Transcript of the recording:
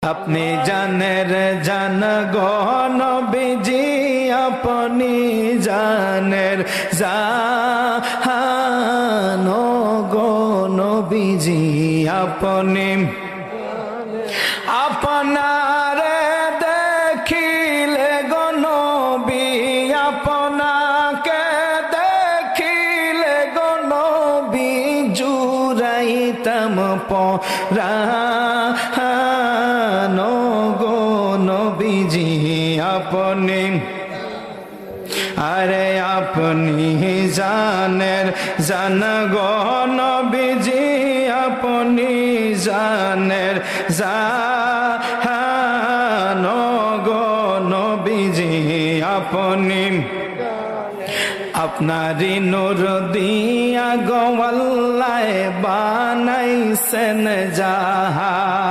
আপনি জানের জান গো নবীজি, আপনি জানের জান গো নবীজি, আপনি আপনারে দেখিলে গো নবী, আপনাকে দেখিলে গো নবী, জুড়াইতাম পরাণ গো নবীজি, আপনি আরে আপনি জানের জান গো নবীজি, আপনি জানের জান গো নবীজি, আপনি আপনারি নূর দিয়া গো আল্লাহ বানাইছেন জাহান।